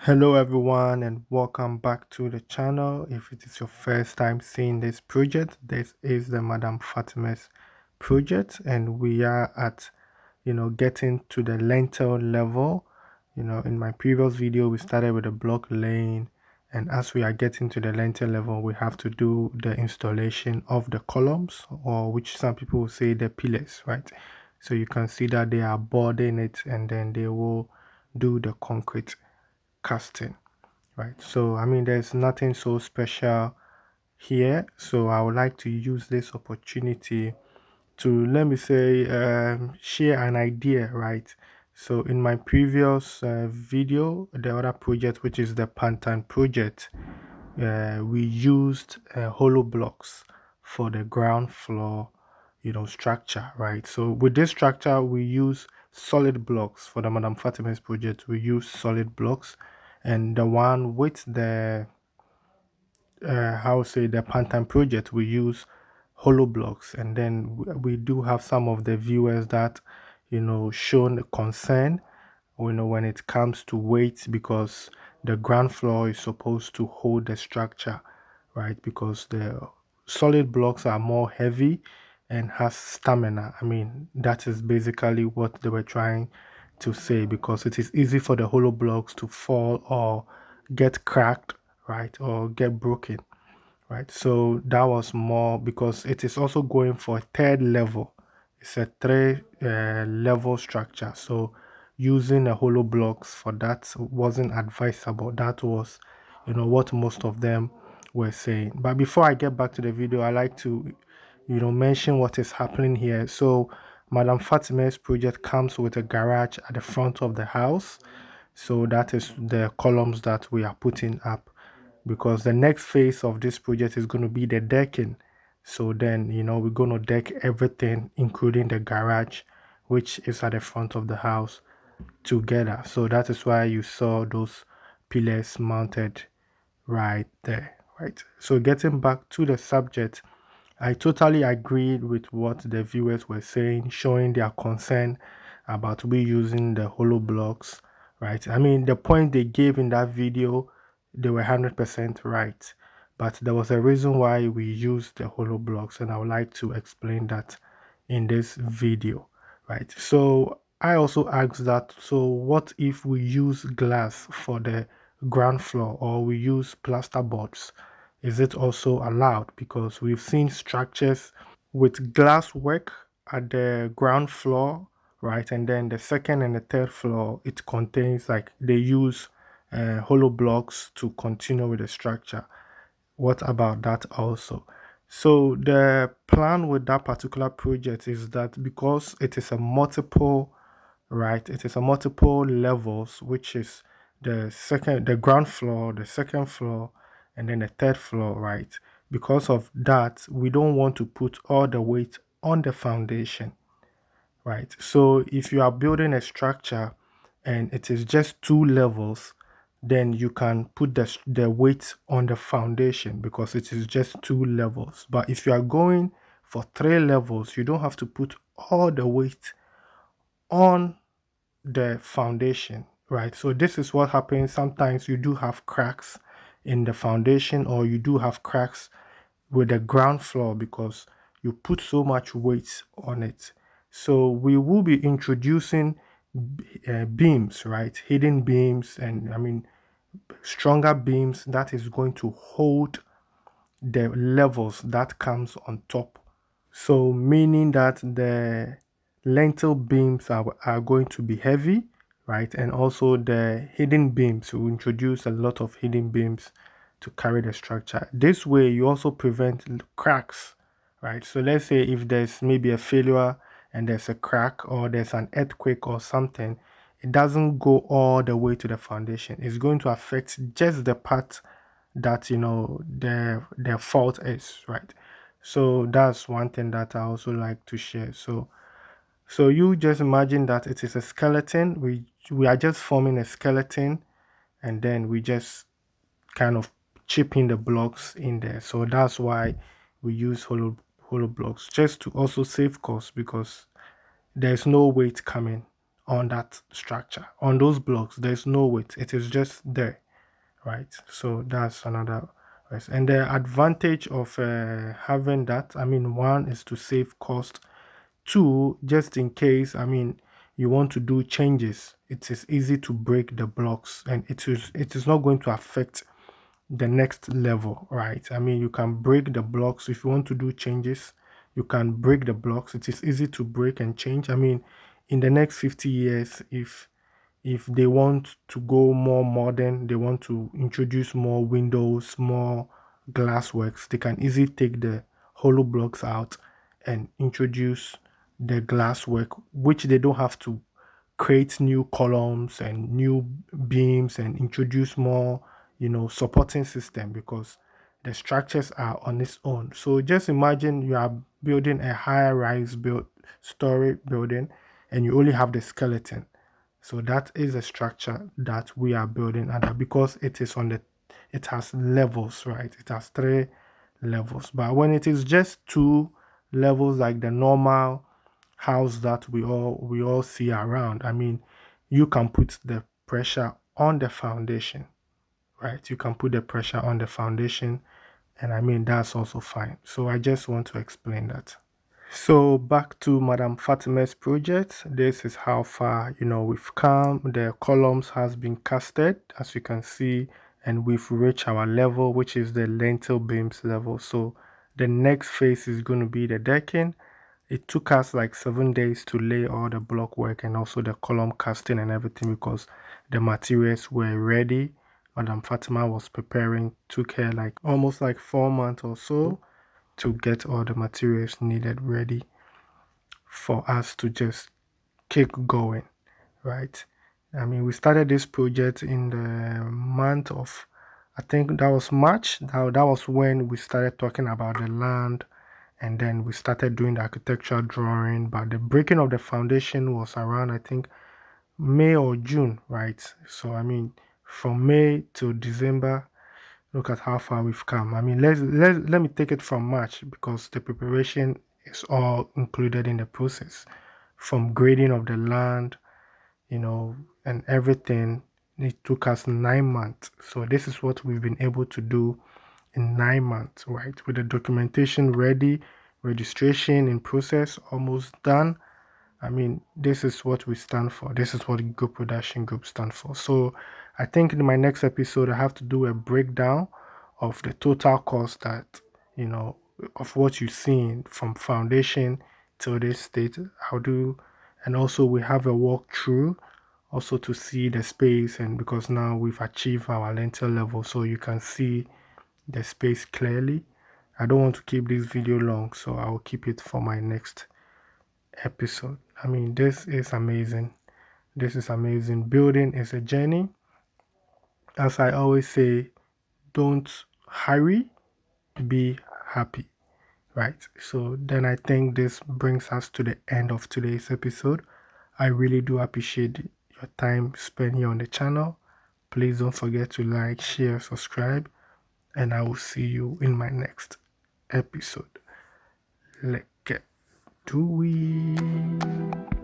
Hello everyone and welcome back to the channel. If it is your first time seeing this project, this is the Madam Fatima's project and we are at getting to the lintel level. In my previous video we started with the block laying, and as we are getting to the lintel level we have to do the installation of the columns, or which some people will say the pillars, right? So you can see that they are boarding it and then they will do the concrete casting, right? So I mean there's nothing so special here, so I would like to use this opportunity to, let me say, share an idea, right? So in my previous video, the other project, which is the Pantan project, we used hollow blocks for the ground floor structure, right? So with this structure we use solid blocks. For the Madam Fatima's project we use solid blocks, and the one with the how say the Pantan project we use hollow blocks. And then we do have some of the viewers that shown concern when it comes to weight, because the ground floor is supposed to hold the structure, right? Because the solid blocks are more heavy and has stamina. I mean, that is basically what they were trying to say, because it is easy for the hollow blocks to fall or get cracked, right, or get broken, right? So that was more because it is also going for a third level. It's a three level structure. So using a hollow blocks for that wasn't advisable. That was, what most of them were saying. But before I get back to the video, I like to, mention what is happening here. So Madam Fatima's project comes with a garage at the front of the house. So that is the columns that we are putting up, because the next phase of this project is going to be the decking. So then, we're going to deck everything, including the garage, which is at the front of the house, together. So that is why you saw those pillars mounted right there, right? So getting back to the subject, I totally agreed with what the viewers were saying, showing their concern about we using the hollow blocks, right? I mean, the point they gave in that video, they were 100% right. But there was a reason why we used the hollow blocks, and I would like to explain that in this video, right? So I also asked that, so what if we use glass for the ground floor, or we use plaster boards? Is it also allowed? Because we've seen structures with glass work at the ground floor, right? And then the second and the third floor, it contains, like, they use hollow blocks to continue with the structure. What about that also? So the plan with that particular project is that because it is a multiple, right? It is a multiple levels, which is the ground floor, the second floor, and then the third floor, right? Because of that, we don't want to put all the weight on the foundation, right? So if you are building a structure and it is just two levels, then you can put the weight on the foundation because it is just two levels. But if you are going for three levels, you don't have to put all the weight on the foundation, right? So this is what happens. Sometimes you do have cracks in the foundation, or you do have cracks with the ground floor because you put so much weight on it. So we will be introducing beams, right? Hidden beams, and I mean stronger beams that is going to hold the levels that comes on top. So meaning that the lentil beams are going to be heavy, right? And also the hidden beams, we introduce a lot of hidden beams to carry the structure. This way you also prevent cracks, right? So let's say if there's maybe a failure and there's a crack or there's an earthquake or something, it doesn't go all the way to the foundation. It's going to affect just the part that their fault is, right? So that's one thing that I also like to share. So you just imagine that it is a skeleton. We are just forming a skeleton, and then we just kind of chipping the blocks in there. So that's why we use hollow blocks, just to also save costs, because there's no weight coming on that structure. On those blocks, there's no weight. It is just there, right? So that's another. Yes. And the advantage of having that, I mean, one is to save cost. Two, just in case, I mean, you want to do changes, it is easy to break the blocks, and it is not going to affect the next level, right? I mean, you can break the blocks if you want to do changes. You can break the blocks. It is easy to break and change. I mean, in the next 50 years, if they want to go more modern, they want to introduce more windows, more glass works, they can easily take the hollow blocks out and introduce the glass work, which they don't have to create new columns and new beams and introduce more, supporting system, because the structures are on its own. So just imagine you are building a high rise build story building, and you only have the skeleton. So that is a structure that we are building under, because it has levels, right? It has three levels. But when it is just two levels, like the normal house that we all see around, I mean, you can put the pressure on the foundation, right? You can put the pressure on the foundation, and I mean, that's also fine. So I just want to explain that. So back to Madam Fatima's project. This is how far we've come. The columns has been casted, as you can see, and we've reached our level, which is the lintel beams level. So the next phase is going to be the decking. It took us like 7 days to lay all the block work and also the column casting and everything, because the materials were ready. Madam Fatima was preparing. Took her like almost like 4 months or so to get all the materials needed ready for us to just keep going, right? I mean, we started this project in the month of, I think that was March. That was when we started talking about the land, and then we started doing the architectural drawing. But the breaking of the foundation was around, I think, May or June, right? So, I mean, from May to December, look at how far we've come. I mean, let me take it from March, because the preparation is all included in the process, from grading of the land, and everything. It took us 9 months. So this is what we've been able to do in 9 months, right? With the documentation ready, registration in process, almost done. I mean, this is what we stand for. This is what Go Production Group stand for. So I think in my next episode, I have to do a breakdown of the total cost that, of what you've seen from foundation till this state. I'll do, and also we have a walkthrough also to see the space, and because now we've achieved our lintel level, so you can see the space clearly. I don't want to keep this video long, so I'll keep it for my next episode. I mean, this is amazing. This is amazing. Building is a journey. As I always say, don't hurry, be happy, right? So then I think this brings us to the end of today's episode. I really do appreciate your time spent here on the channel. Please don't forget to like, share, subscribe, and I will see you in my next episode. Let's get to it.